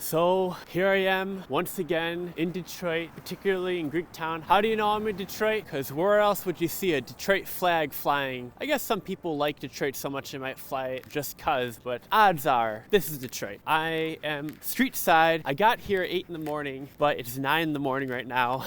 So here I am once again in Detroit, particularly in Greektown. How do you know I'm in Detroit? Because where else would you see a Detroit flag flying? I guess some people like Detroit so much they might fly it just cause, but odds are this is Detroit. I am street side. I got here at 8 in the morning, but it's 9 in the morning right now.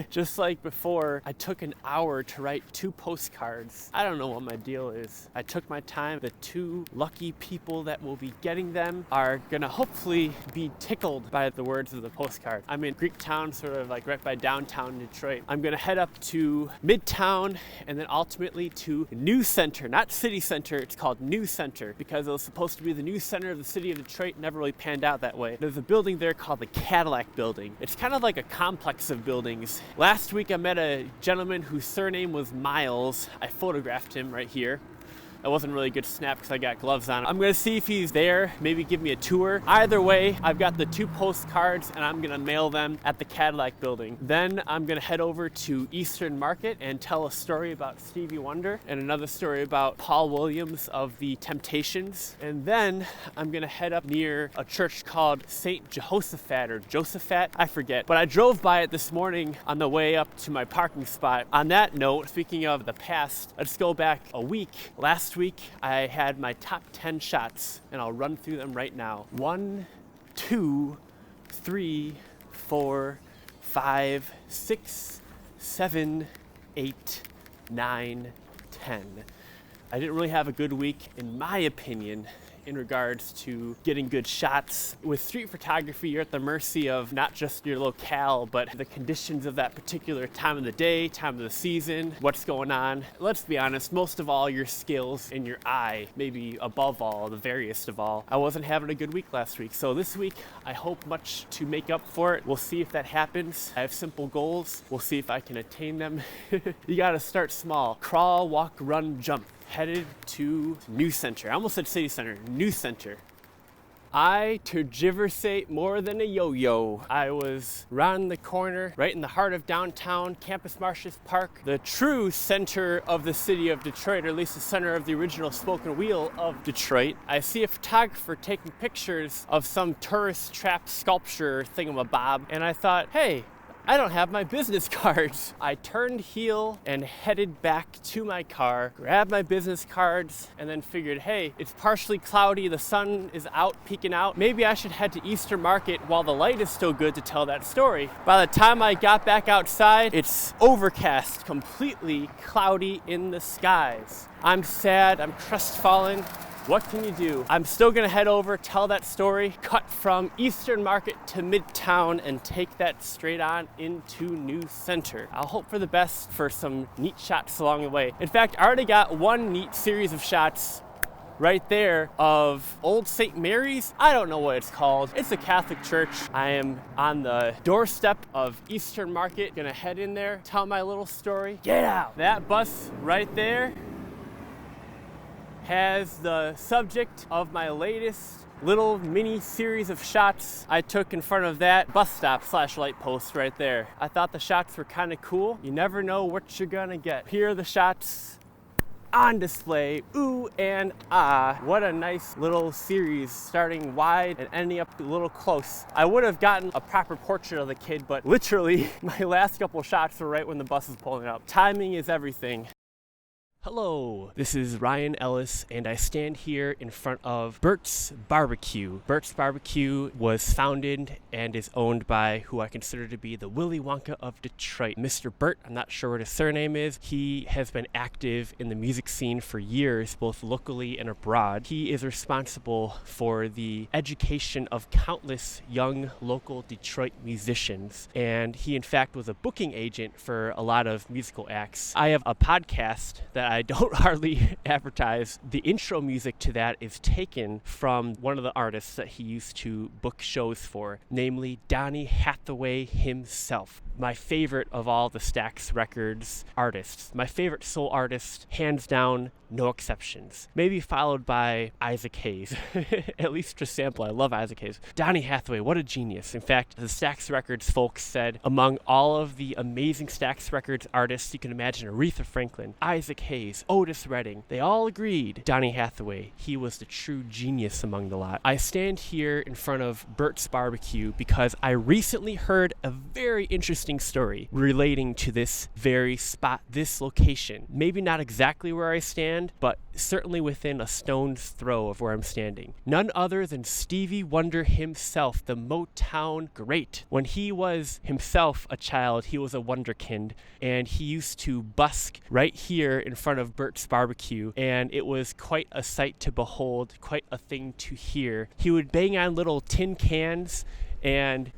Just like before, I took an hour to write 2 postcards. I don't know what my deal is. I took my time. The 2 lucky people that will be getting them are gonna hopefully be tickled by the words of the postcard. I'm in Greektown, sort of like right by downtown Detroit. I'm gonna head up to Midtown and then ultimately to News Center, not City Center, it's called News Center because it was supposed to be the news center of the city of Detroit, never really panned out that way. There's a building there called the Cadillac Building. It's kind of like a complex of buildings. Last week I met a gentleman whose surname was Miles. I photographed him right here. That wasn't really a good snap because I got gloves on. I'm gonna see if he's there, maybe give me a tour. Either way, I've got the 2 postcards and I'm gonna mail them at the Cadillac Building. Then I'm gonna head over to Eastern Market and tell a story about Stevie Wonder and another story about Paul Williams of the Temptations. And then I'm gonna head up near a church called St. Jehoshaphat or Josaphat, I forget. But I drove by it this morning on the way up to my parking spot. On that note, speaking of the past, let's go back a week. Last week I had my top 10 shots and I'll run through them right now. 1, 2, 3, 4, 5, 6, 7, 8, 9, 10. I didn't really have a good week in my opinion in regards to getting good shots. With street photography, you're at the mercy of not just your locale, but the conditions of that particular time of the day, time of the season, what's going on. Let's be honest, most of all, your skills and your eye, maybe above all, the veriest of all. I wasn't having a good week last week, so this week I hope much to make up for it. We'll see if that happens. I have simple goals. We'll see if I can attain them. You gotta start small. Crawl, walk, run, jump. Headed to News Center. I almost said City Center. News Center. I tergiversate more than a yo-yo. I was round the corner, right in the heart of downtown, Campus Martius Park, the true center of the city of Detroit, or at least the center of the original spoken wheel of Detroit. I see a photographer taking pictures of some tourist trap sculpture thingamabob, and I thought, hey, I don't have my business cards. I turned heel and headed back to my car, grabbed my business cards, and then figured, hey, it's partially cloudy, the sun is out, peeking out. Maybe I should head to Eastern Market while the light is still good to tell that story. By the time I got back outside, it's overcast, completely cloudy in the skies. I'm sad, I'm crestfallen. What can you do? I'm still gonna head over, tell that story, cut from Eastern Market to Midtown and take that straight on into News Center. I'll hope for the best for some neat shots along the way. In fact, I already got one neat series of shots right there of Old St. Mary's. I don't know what it's called. It's a Catholic church. I am on the doorstep of Eastern Market, gonna head in there, tell my little story. Get out! That bus right there has the subject of my latest little mini series of shots I took in front of that bus stop / light post right there. I thought the shots were kind of cool. You never know what you're gonna get. Here are the shots on display. Ooh and ah. What a nice little series, starting wide and ending up a little close. I would have gotten a proper portrait of the kid, but literally my last couple shots were right when the bus is pulling up. Timing is everything. Hello, this is Ryan Ellis, and I stand here in front of Berts BBQ. Berts BBQ was founded and is owned by who I consider to be the Willy Wonka of Detroit. Mr. Bert, I'm not sure what his surname is. He has been active in the music scene for years, both locally and abroad. He is responsible for the education of countless young local Detroit musicians, and he in fact was a booking agent for a lot of musical acts. I have a podcast that I don't hardly advertise. The intro music to that is taken from one of the artists that he used to book shows for, namely Donny Hathaway himself. my favorite of all the Stax Records artists. My favorite soul artist, hands down, no exceptions. Maybe followed by Isaac Hayes. At least just sample. I love Isaac Hayes. Donny Hathaway, what a genius. In fact, the Stax Records folks said among all of the amazing Stax Records artists you can imagine, Aretha Franklin, Isaac Hayes, Otis Redding, they all agreed Donny Hathaway, he was the true genius among the lot. I stand here in front of Berts BBQ because I recently heard a very interesting story relating to this very spot, this location. Maybe not exactly where I stand, but certainly within a stone's throw of where I'm standing. None other than Stevie Wonder himself, the Motown great. When he was himself a child, he was a wonderkind, and he used to busk right here in front of Berts BBQ, and it was quite a sight to behold, quite a thing to hear. He would bang on little tin cans, and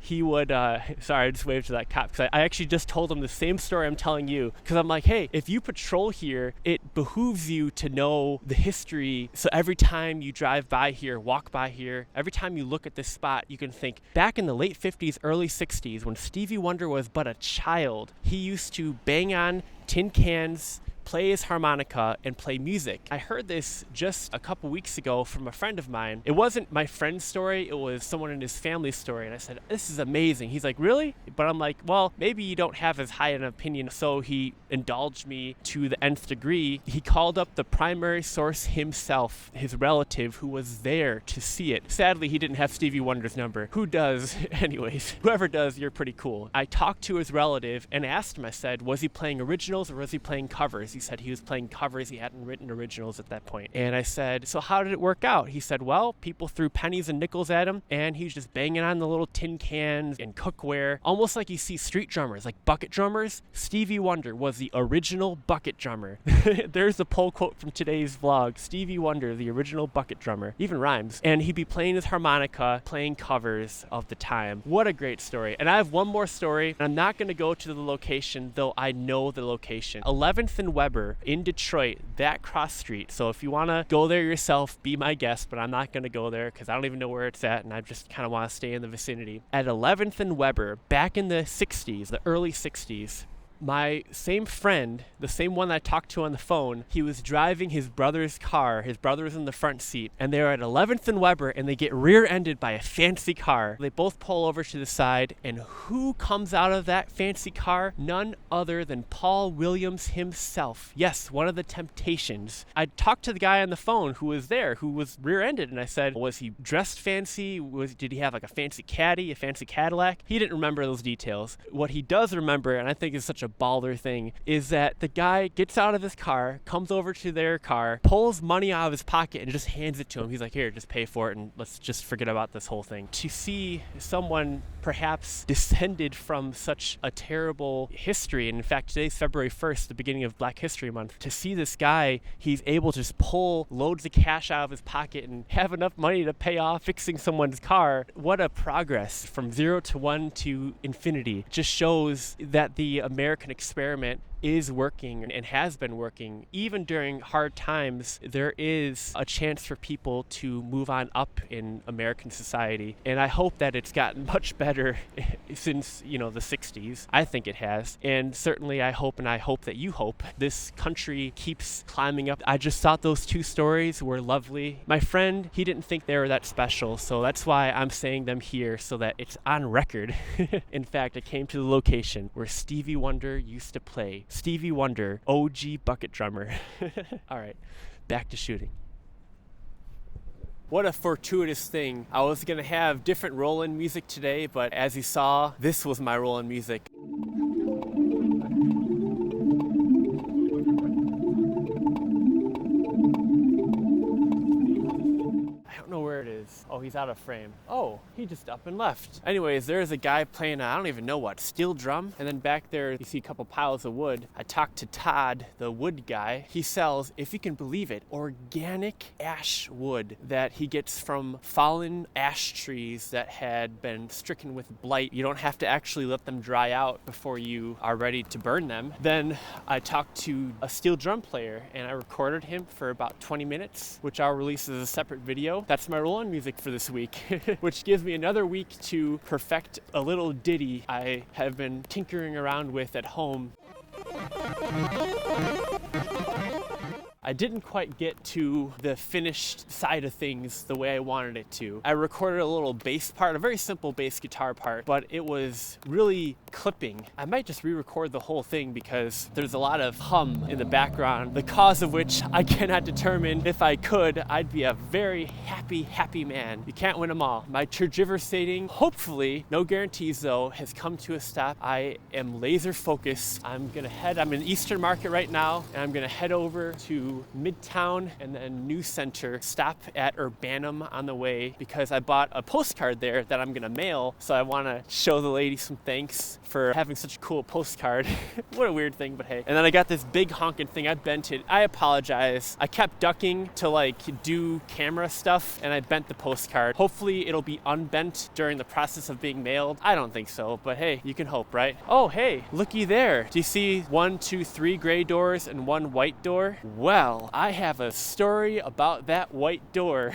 he would, sorry, I just waved to that cop, because I actually just told him the same story I'm telling you, because I'm like, hey, if you patrol here, it behooves you to know the history, so every time you drive by here, walk by here, every time you look at this spot, you can think, back in the late 50s, early 60s, when Stevie Wonder was but a child, he used to bang on tin cans, play his harmonica, and play music. I heard this just a couple weeks ago from a friend of mine. It wasn't my friend's story, it was someone in his family's story, and I said, this is amazing. He's like, really? But I'm like, well, maybe you don't have as high an opinion. So he indulged me to the nth degree. He called up the primary source himself, his relative, who was there to see it. Sadly, he didn't have Stevie Wonder's number. Who does? Anyways, whoever does, you're pretty cool. I talked to his relative and asked him, I said, was he playing originals or was he playing covers? He said he was playing covers. He hadn't written originals at that point. And I said, so how did it work out? He said, well, people threw pennies and nickels at him, and he was just banging on the little tin cans and cookware, almost like you see street drummers, like bucket drummers. Stevie Wonder was the original bucket drummer. There's the poll quote from today's vlog. Stevie Wonder, the original bucket drummer. Even rhymes. And he'd be playing his harmonica, playing covers of the time. What a great story. And I have one more story. I'm not going to go to the location, though I know the location. 11th and Weber in Detroit, that cross street. So if you want to go there yourself, be my guest, but I'm not going to go there because I don't even know where it's at, and I just kind of want to stay in the vicinity. At 11th and Weber, back in the 60s, the early 60s, my same friend, the same one that I talked to on the phone, he was driving his brother's car. His brother was in the front seat, and they were at 11th and Weber, and they get rear-ended by a fancy car. They both pull over to the side, and who comes out of that fancy car? None other than Paul Williams himself. Yes, one of the Temptations. I talked to the guy on the phone who was there, who was rear-ended, and I said, was he dressed fancy? Did he have like a fancy caddy, a fancy Cadillac? He didn't remember those details. What he does remember, and I think is such a baller thing, is that the guy gets out of his car, comes over to their car, pulls money out of his pocket and just hands it to him. He's like, here, just pay for it and let's just forget about this whole thing. To see someone perhaps descended from such a terrible history, and in fact today's February 1st, the beginning of Black History Month, to see this guy, he's able to just pull loads of cash out of his pocket and have enough money to pay off fixing someone's car. What a progress from 0 to 1 to infinity. It just shows that the American experiment is working and has been working. Even during hard times, there is a chance for people to move on up in American society. And I hope that it's gotten much better since, the 60s. I think it has. And certainly I hope that you hope this country keeps climbing up. I just thought those two stories were lovely. My friend, he didn't think they were that special, so that's why I'm saying them here so that it's on record. In fact, I came to the location where Stevie Wonder used to play. Stevie Wonder, OG bucket drummer. All right, back to shooting. What a fortuitous thing. I was gonna have different roll-in music today, but as you saw, this was my roll-in music. I don't know where it is. Oh, he's out of frame. Oh, he just up and left. Anyways, there's a guy playing, I don't even know what, steel drum. And then back there, you see a couple piles of wood. I talked to Todd, the wood guy. He sells, if you can believe it, organic ash wood that he gets from fallen ash trees that had been stricken with blight. You don't have to actually let them dry out before you are ready to burn them. Then I talked to a steel drum player and I recorded him for about 20 minutes, which I'll release as a separate video. That's my roll-on music for this this week, which gives me another week to perfect a little ditty I have been tinkering around with at home. I didn't quite get to the finished side of things the way I wanted it to. I recorded a little bass part, a very simple bass guitar part, but it was really clipping. I might just re-record the whole thing because there's a lot of hum in the background, the cause of which I cannot determine. If I could, I'd be a very happy man. You can't win them all. My tergiversating, hopefully, no guarantees though, has come to a stop. I am laser focused. I'm in Eastern Market right now, and I'm gonna head over to Midtown and then New Center, stop at Urbanum on the way because I bought a postcard there that I'm gonna mail, so I want to show the lady some thanks for having such a cool postcard. What a weird thing, but hey. And then I got this big honking thing. I bent it. I apologize. I kept ducking to like do camera stuff and I bent the postcard. Hopefully it'll be unbent during the process of being mailed. I don't think so, but hey, you can hope, right? Oh, hey, looky there. Do you see 1, 2, 3 gray doors and 1 white door? Well, I have a story about that white door.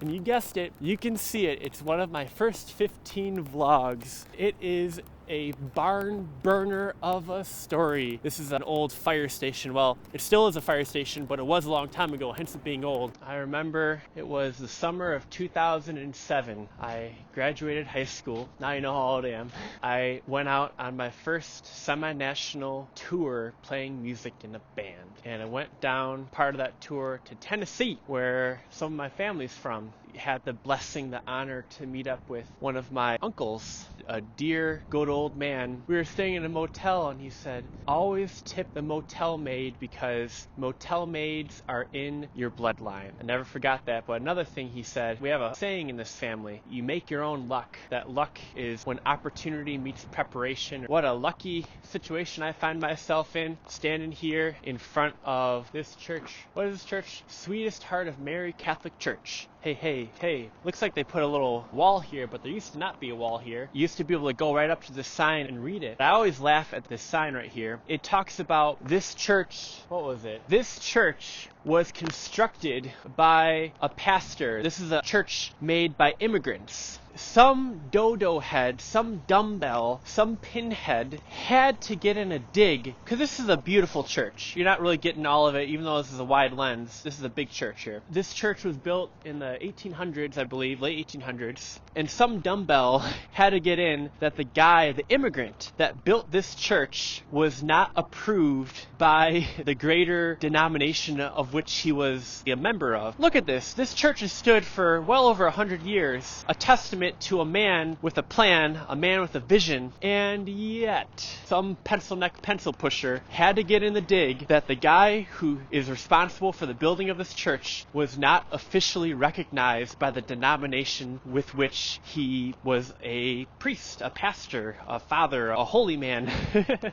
And you guessed it, you can see it. It's one of my first 15 vlogs. It is a barn burner of a story. This is an old fire station. Well, it still is a fire station, but it was a long time ago, hence it being old. I remember it was the summer of 2007. I graduated high school. Now you know how old I am. I went out on my first semi-national tour playing music in a band. And I went down part of that tour to Tennessee, where some of my family's from. Had the blessing, the honor to meet up with one of my uncles, a dear, good old man. We were staying in a motel and he said, always tip the motel maid because motel maids are in your bloodline. I never forgot that. But another thing he said, we have a saying in this family, you make your own luck. That luck is when opportunity meets preparation. What a lucky situation I find myself in, standing here in front of this church. What is this church? Sweetest Heart of Mary Catholic Church. Hey, looks like they put a little wall here, but there used to not be a wall here. You used to be able to go right up to the sign and read it. I always laugh at this sign right here. It talks about this church, what was it? This church was constructed by a pastor. This is a church made by immigrants. Some dodo head, some dumbbell, some pinhead had to get in a dig, because this is a beautiful church. You're not really getting all of it, even though this is a wide lens. This is a big church here. This church was built in the 1800s, I believe, late 1800s, and some dumbbell had to get in that the guy, the immigrant that built this church was not approved by the greater denomination of which he was a member of. Look at this. This church has stood for well over 100 years, a testament to a man with a plan, a man with a vision, and yet some pencil neck pencil pusher had to get in the dig that the guy who is responsible for the building of this church was not officially recognized by the denomination with which he was a priest, a pastor, a father, a holy man.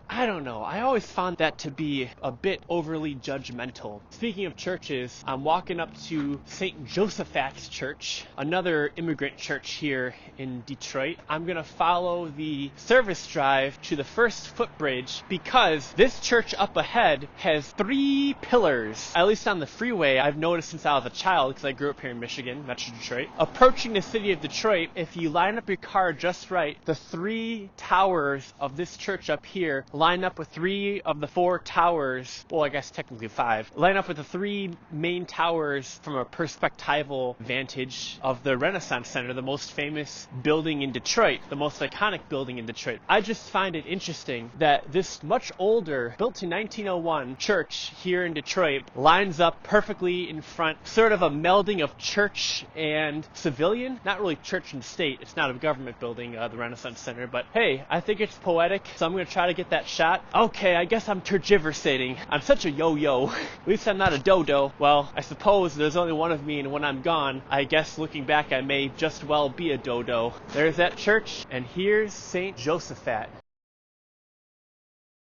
I don't know. I always found that to be a bit overly judgmental. Speaking of churches, I'm walking up to St. Josephat's Church, another immigrant church here in Detroit. I'm gonna follow the service drive to the first footbridge because this church up ahead has 3 pillars. At least on the freeway, I've noticed since I was a child, because I grew up here in Michigan, Metro Detroit. Approaching the city of Detroit, if you line up your car just right, the 3 towers of this church up here line up with 3 of the 4 towers, well, I guess technically 5, line up with the 3 main towers from a perspectival vantage of the Renaissance Center, the most famous building in Detroit, the most iconic building in Detroit. I just find it interesting that this much older, built in 1901 church here in Detroit lines up perfectly in front, sort of a melding of church and civilian. Not really church and state. It's not a government building, the Renaissance Center, but hey, I think it's poetic, so I'm going to try to get that shot. Okay, I guess I'm tergiversating. I'm such a yo-yo. At least I'm not a dodo. Well, I suppose there's only one of me, and when I'm gone, I guess looking back, I may just well be a dodo. There's that church, and here's St. Josephat.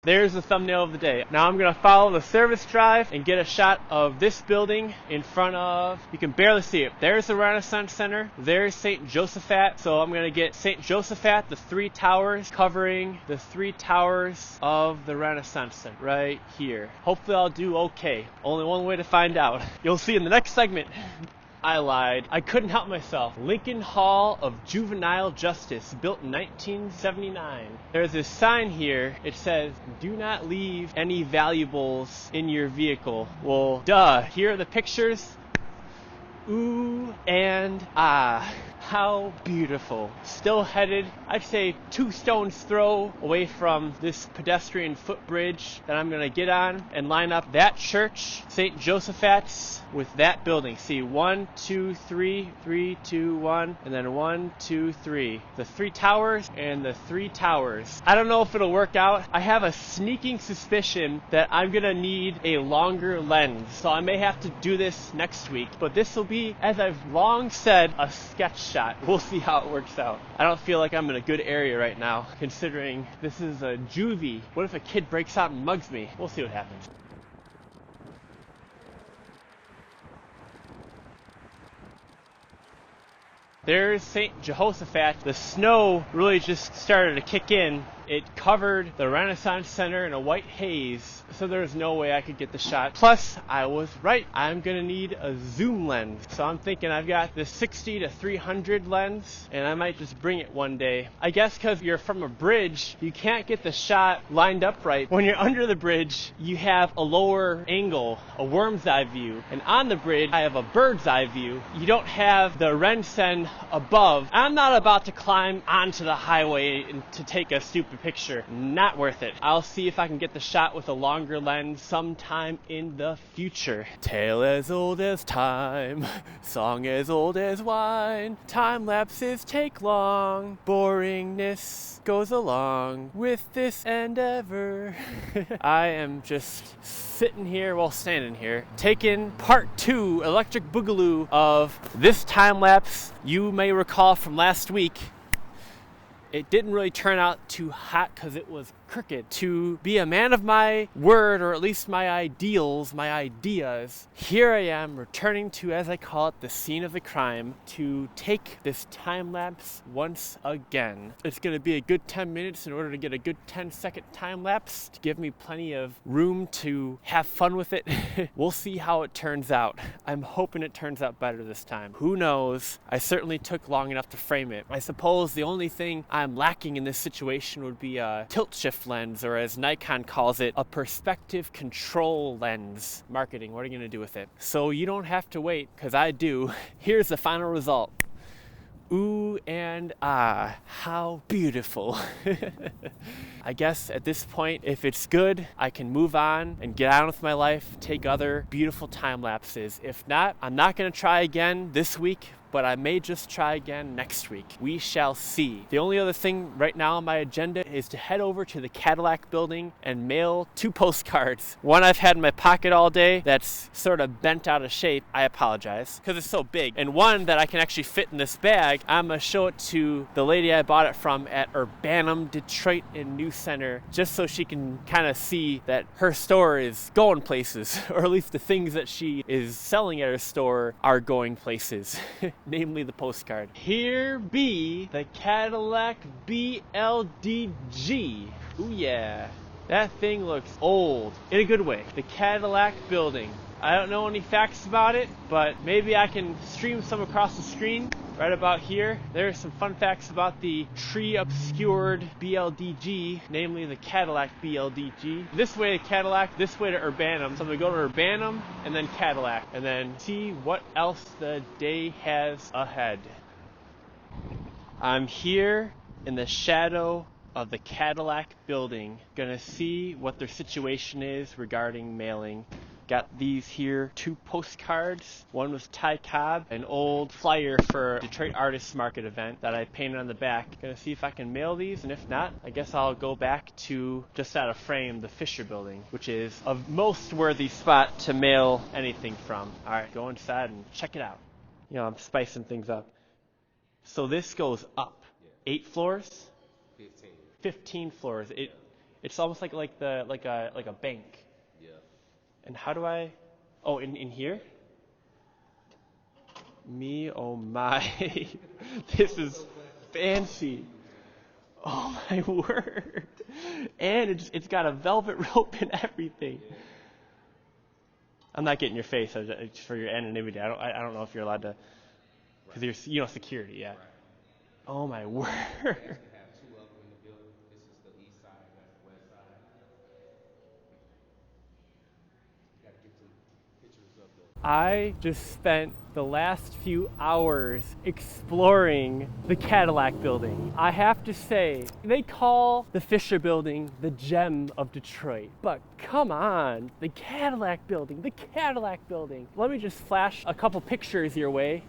There's the thumbnail of the day. Now I'm going to follow the service drive and get a shot of this building in front of, you can barely see it. There's the Renaissance Center. There's St. Josephat. So I'm going to get St. Josephat, the 3 towers, covering the 3 towers of the Renaissance Center right here. Hopefully I'll do okay. Only one way to find out. You'll see in the next segment. I lied. I couldn't help myself. Lincoln Hall of Juvenile Justice, built in 1979. There's this sign here. It says, do not leave any valuables in your vehicle. Well, duh. Here are the pictures. Ooh and ah. How beautiful. Still headed, I'd say 2 stones throw away from this pedestrian footbridge that I'm gonna get on and line up that church, St. Josephat's, with that building. See, 1, 2, 3, 3, 2, 1, and then 1, 2, 3. The 3 towers and the 3 towers. I don't know if it'll work out. I have a sneaking suspicion that I'm gonna need a longer lens, so I may have to do this next week. But this will be, as I've long said, a sketch shot. We'll see how it works out. I don't feel like I'm in a good area right now, considering this is a juvie. What if a kid breaks out and mugs me? We'll see what happens. There's St. Jehoshaphat. The snow really just started to kick in. It covered the Renaissance Center in a white haze, so there's no way I could get the shot. Plus, I was right. I'm gonna need a zoom lens. So I'm thinking I've got this 60 to 300 lens, and I might just bring it one day. I guess because you're from a bridge, you can't get the shot lined up right. When you're under the bridge, you have a lower angle, a worm's eye view. And on the bridge, I have a bird's eye view. You don't have the Rensen above. I'm not about to climb onto the highway to take a stupid picture. Not worth it. I'll see if I can get the shot with a longer lens sometime in the future. Tale as old as time, song as old as wine. Time lapses take long, boringness goes along with this endeavor. I am just sitting here, well, standing here, taking part 2 electric boogaloo of this time lapse. You may recall from last week, it didn't really turn out too hot because it was crooked. To be a man of my word, or at least my ideals, my ideas, here I am returning to, as I call it, the scene of the crime to take this time lapse once again. It's going to be a good 10 minutes in order to get a good 10-second time lapse to give me plenty of room to have fun with it. We'll see how it turns out. I'm hoping it turns out better this time. Who knows? I certainly took long enough to frame it. I suppose the only thing I'm lacking in this situation would be a tilt shift lens, or as Nikon calls it, a perspective control lens. Marketing, what are you going to do with it? So you don't have to wait, because I do. Here's the final result. Ooh and ah, how beautiful. I guess at this point, if it's good, I can move on and get on with my life, take other beautiful time lapses. If not, I'm not going to try again this week, but I may just try again next week. We shall see. The only other thing right now on my agenda is to head over to the Cadillac Building and mail 2 postcards. One I've had in my pocket all day that's sort of bent out of shape. I apologize, because it's so big. And one that I can actually fit in this bag. I'm going to show it to the lady I bought it from at Urbanum, Detroit and New Center, just so she can kind of see that her store is going places, or at least the things that she is selling at her store are going places. Namely the postcard. Here be the Cadillac BLDG. Ooh yeah. That thing looks old, in a good way. The Cadillac Building. I don't know any facts about it, but maybe I can stream some across the screen right about here. There are some fun facts about the tree-obscured BLDG, namely the Cadillac BLDG. This way to Cadillac, this way to Urbanum. So I'm gonna go to Urbanum and then Cadillac, and then see what else the day has ahead. I'm here in the shadow of the Cadillac Building, gonna see what their situation is regarding mailing. Got these here 2 postcards. One was Ty Cobb, an old flyer for Detroit Artists Market event that I painted on the back. Gonna see if I can mail these, and if not, I guess I'll go back to, just out of frame, the Fisher Building, which is a most worthy spot to mail anything from. Alright, go inside and check it out. You know, I'm spicing things up. So this goes up. 8 floors? 15 floors. It's almost like a bank. And how do I, oh, in here? Me, oh my, this is fancy. Oh my word. And it's got a velvet rope and everything. I'm not getting your face it's for your anonymity. I don't know if you're allowed to, because you're security, yeah. Right. Oh my word. We actually have two of them in the building. This is the east side, that's the west side. You gotta get some pictures of the... I just spent the last few hours exploring the Cadillac Building. I have to say, they call the Fisher Building the gem of Detroit, but come on, the Cadillac Building, the Cadillac Building. Let me just flash a couple pictures your way.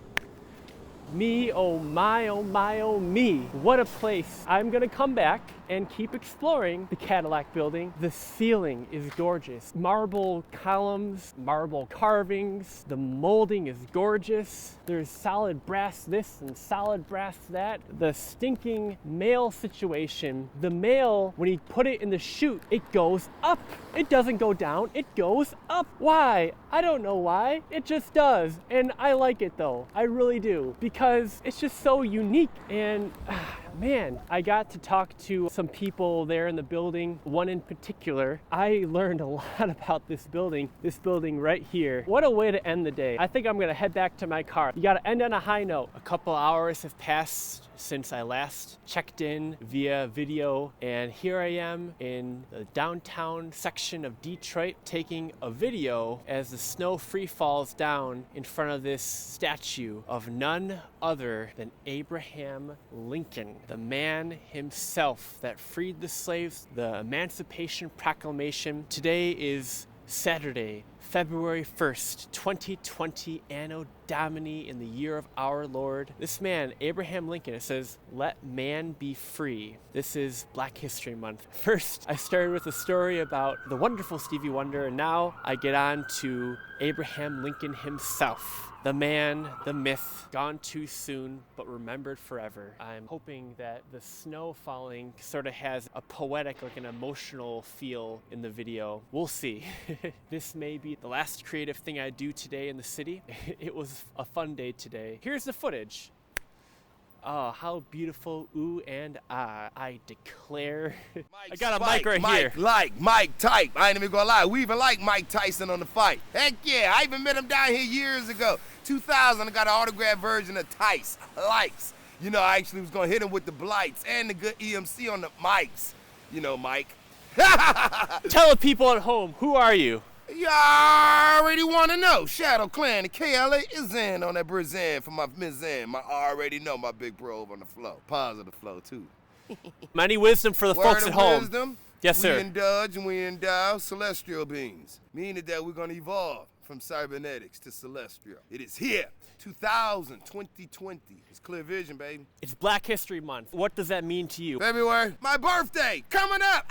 Me, oh my, oh my, oh me. What a place. I'm gonna come back and keep exploring the Cadillac Building. The ceiling is gorgeous. Marble columns, marble carvings. The molding is gorgeous. There's solid brass this and solid brass that. The stinking mail situation. The mail, when you put it in the chute, it goes up. It doesn't go down, it goes up. Why? I don't know why. It just does. And I like it though. I really do. Because it's just so unique. And man, I got to talk to some people there in the building. One in particular. I learned a lot about this building right here. What a way to end the day. I think I'm gonna head back to my car. You gotta end on a high note. A couple hours have passed since I last checked in via video, and here I am in the downtown section of Detroit taking a video as the snow free falls down in front of this statue of none other than Abraham Lincoln, the man himself that freed the slaves, the Emancipation Proclamation. Today is Saturday, February 1st, 2020, Anno Domini, in the year of our Lord. This man, Abraham Lincoln, it says, "Let man be free." This is Black History Month. First, I started with a story about the wonderful Stevie Wonder, and now I get on to Abraham Lincoln himself. The man, the myth, gone too soon, but remembered forever. I'm hoping that the snow falling sort of has a poetic, like an emotional feel in the video. We'll see. This may be the last creative thing I do today in the city. It was a fun day today. Here's the footage. Oh, how beautiful, ooh and ah, I declare. I got a mic right here. Mike type. I ain't even gonna lie. We even like Mike Tyson on the fight. Heck yeah, I even met him down here years ago. 2000, I got an autographed version of Tice. Likes. You know, I actually was gonna hit him with the blights and the good EMC on the mics. You know, Mike. Tell the people at home, who are you? You already want to know. ShadowClan, the KLA is in on that Brazin for my Mizin. I already know my big bro over on the flow. Positive flow, too. Many wisdom for the folks at home. Wisdom. Yes, sir. We indulge and we endow celestial beings, meaning that we're going to evolve from cybernetics to celestial. It is here, 2020. It's clear vision, baby. It's Black History Month. What does that mean to you? February, my birthday, coming up.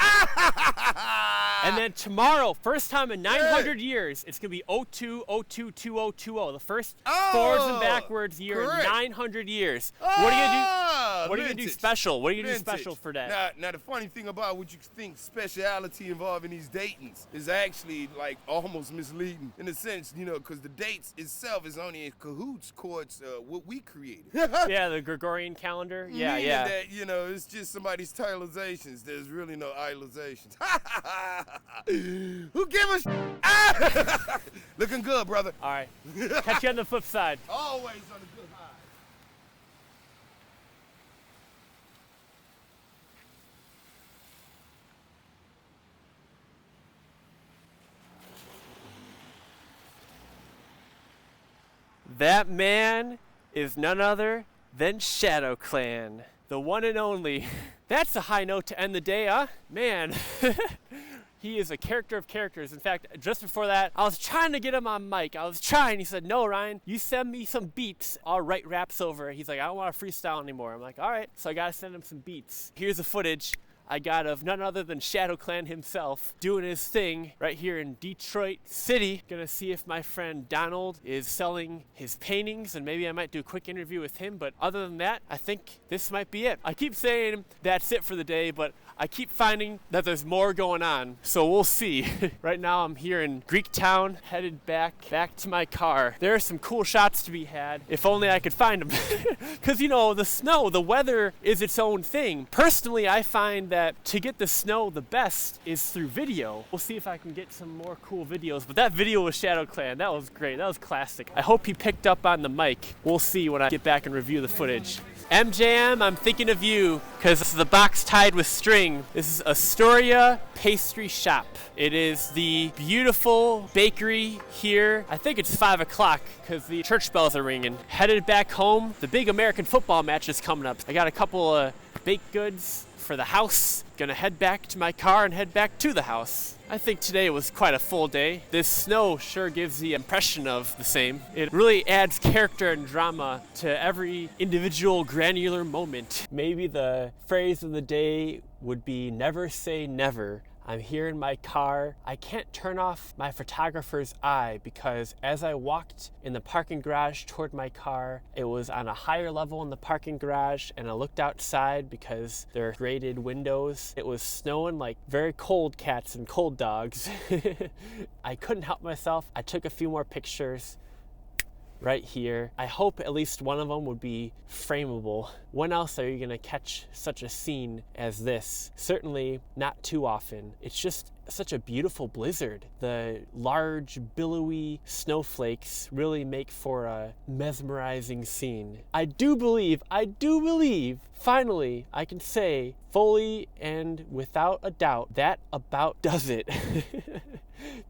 And then tomorrow, first time in 900 years, it's going to be 02/02/2020. The first forwards and backwards year in 900 years. What are you going to do? What are you going to do special? What are you going to do special for that? Now, the funny thing about what you think speciality involving these datings is actually like almost misleading in a sense, you know, because the dates itself is only in cahoots towards what we created. Yeah, the Gregorian calendar. Yeah, meaning yeah. That, you know, it's just somebody's titleizations. There's really no idolizations. Who give a Looking good, brother. All right. Catch you on the flip side. Always on the good high. That man is none other than ShadowClan, the one and only. That's a high note to end the day, huh? Man, he is a character of characters. In fact, just before that, I was trying to get him on mic. He said, "No, Ryan, you send me some beats. I'll write raps over." He's like, "I don't want to freestyle anymore." I'm like, all right. So I got to send him some beats. Here's the footage I got of none other than ShadowClan himself doing his thing right here in Detroit City. Gonna see if my friend Donald is selling his paintings, and maybe I might do a quick interview with him. But other than that, I think this might be it. I keep saying that's it for the day, but I keep finding that there's more going on, so we'll see. Right now I'm here in Greektown, headed back to my car. There are some cool shots to be had, if only I could find them. Because, you know, the snow, the weather is its own thing. Personally, I find that to get the snow the best is through video. We'll see if I can get some more cool videos. But that video with ShadowClan, that was great. That was classic. I hope he picked up on the mic. We'll see when I get back and review the footage. MJM, I'm thinking of you, because this is the box tied with string. This is Astoria Pastry Shop. It is the beautiful bakery here. I think it's 5 o'clock because the church bells are ringing. Headed back home. The big American football match is coming up. I got a couple of baked goods for the house. Gonna head back to my car and head back to the house. I think today was quite a full day. This snow sure gives the impression of the same. It really adds character and drama to every individual granular moment. Maybe the phrase of the day would be never say never. I'm here in my car. I can't turn off my photographer's eye because as I walked in the parking garage toward my car, it was on a higher level in the parking garage, and I looked outside because there are graded windows. It was snowing like very cold cats and cold dogs. I couldn't help myself. I took a few more pictures right here. I hope at least one of them would be frameable. When else are you gonna catch such a scene as this? Certainly not too often. It's just such a beautiful blizzard. The large, billowy snowflakes really make for a mesmerizing scene. I do believe, finally, I can say fully and without a doubt, that about does it.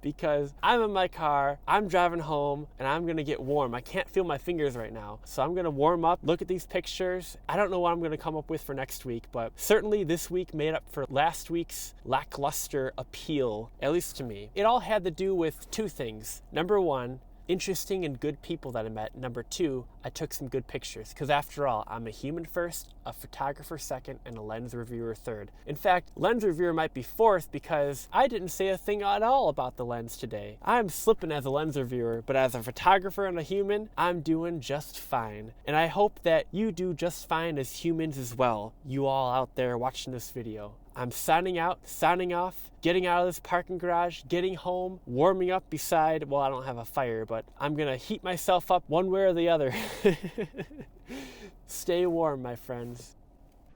Because I'm in my car, I'm driving home, and I'm gonna get warm. I can't feel my fingers right now. So I'm gonna warm up, look at these pictures. I don't know what I'm gonna come up with for next week, but certainly this week made up for last week's lackluster appeal, at least to me. It all had to do with two things. Number one, interesting and good people that I met. Number two, I took some good pictures, because after all, I'm a human first, a photographer second, and a lens reviewer third. In fact, lens reviewer might be fourth because I didn't say a thing at all about the lens today. I'm slipping as a lens reviewer, but as a photographer and a human, I'm doing just fine. And I hope that you do just fine as humans as well, you all out there watching this video. I'm signing out, signing off, getting out of this parking garage, getting home, warming up beside, well, I don't have a fire, but I'm gonna heat myself up one way or the other. Stay warm, my friends.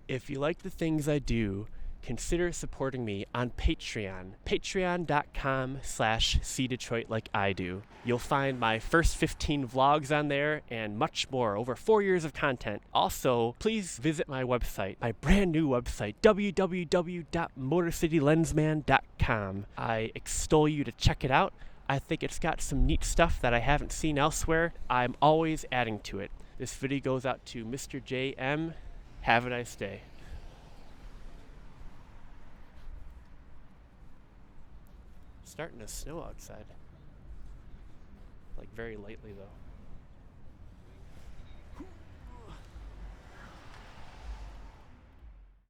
If you like the things I do, consider supporting me on Patreon. Patreon.com/SeeDetroit like I do. You'll find my first 15 vlogs on there and much more, over 4 years of content. Also, please visit my website, my brand new website, www.motorcitylensman.com. I extol you to check it out. I think it's got some neat stuff that I haven't seen elsewhere. I'm always adding to it. This video goes out to Mr. JM. Have a nice day. Starting to snow outside. Like very lightly though.